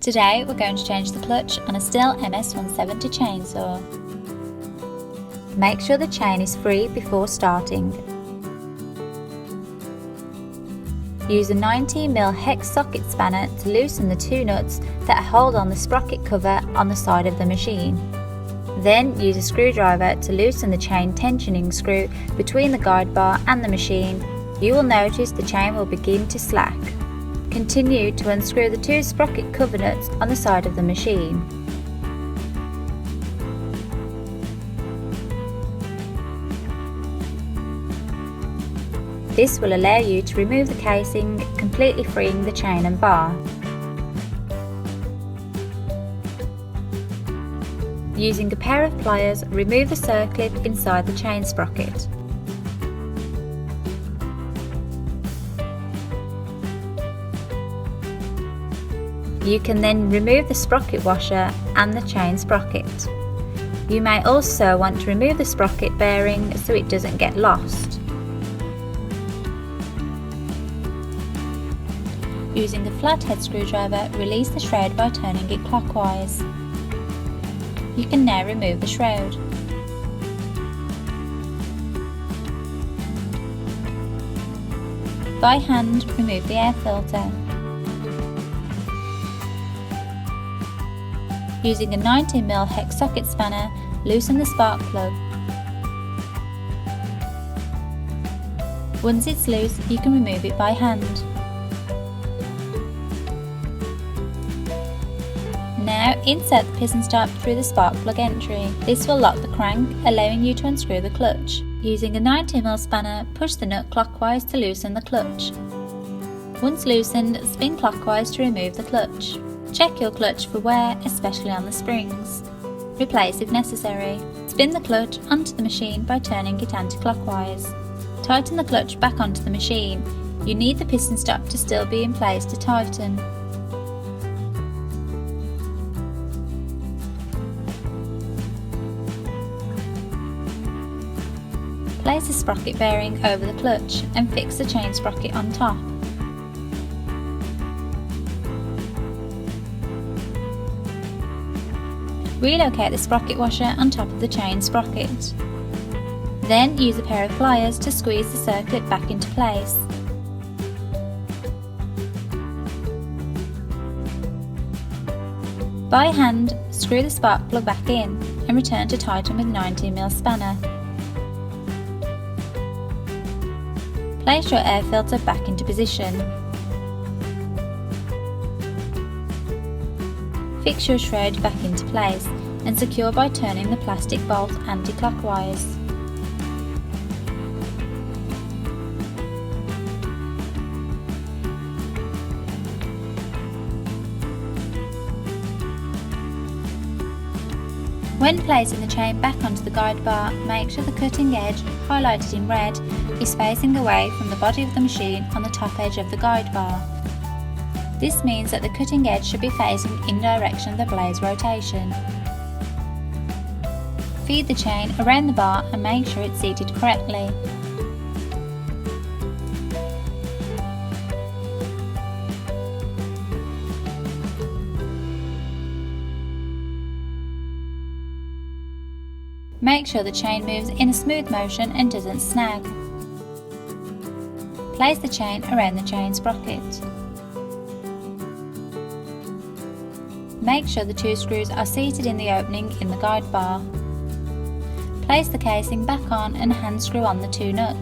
Today we're going to change the clutch on a Stihl MS170 chainsaw. Make sure the chain is free before starting. Use a 90mm Hex Socket Spanner to loosen the two nuts that hold on the sprocket cover on the side of the machine. Then use a screwdriver to loosen the chain tensioning screw between the guide bar and the machine. You will notice the chain will begin to slack. Continue to unscrew the two sprocket cover nuts on the side of the machine. This will allow you to remove the casing, completely freeing the chain and bar. Using a pair of pliers, remove the circlip inside the chain sprocket. You can then remove the sprocket washer and the chain sprocket. You may also want to remove the sprocket bearing so it doesn't get lost. Using a flathead screwdriver, release the shroud by turning it clockwise. You can now remove the shroud. By hand, remove the air filter. Using a 90mm Hex Socket Spanner, loosen the spark plug. Once it's loose, you can remove it by hand. Now insert the piston stop through the spark plug entry. This will lock the crank, allowing you to unscrew the clutch. Using a 90mm spanner, push the nut clockwise to loosen the clutch. Once loosened, spin clockwise to remove the clutch. Check your clutch for wear, especially on the springs. Replace if necessary. Spin the clutch onto the machine by turning it anti-clockwise. Tighten the clutch back onto the machine. You need the piston stop to still be in place to tighten. Place the sprocket bearing over the clutch and fix the chain sprocket on top. Relocate the sprocket washer on top of the chain sprocket. Then use a pair of pliers to squeeze the circlip back into place. By hand, screw the spark plug back in and return to tighten with 90mm spanner. Place your air filter back into position. Fix your shroud back into place and secure by turning the plastic bolt anti-clockwise. When placing the chain back onto the guide bar, make sure the cutting edge, highlighted in red, is facing away from the body of the machine on the top edge of the guide bar. This means that the cutting edge should be facing in the direction of the blade's rotation. Feed the chain around the bar and make sure it's seated correctly. Make sure the chain moves in a smooth motion and doesn't snag. Place the chain around the chain sprocket. Make sure the two screws are seated in the opening in the guide bar. Place the casing back on and hand screw on the two nuts.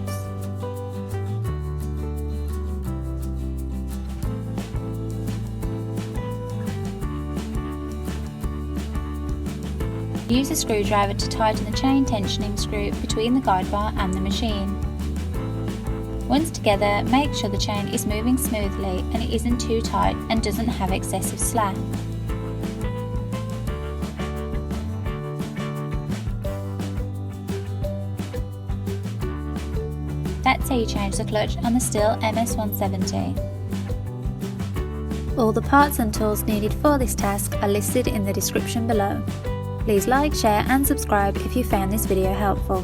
Use a screwdriver to tighten the chain tensioning screw between the guide bar and the machine. Once together, make sure the chain is moving smoothly and it isn't too tight and doesn't have excessive slack. That's how you change the clutch on the Stihl MS170. All the parts and tools needed for this task are listed in the description below. Please like, share and subscribe if you found this video helpful.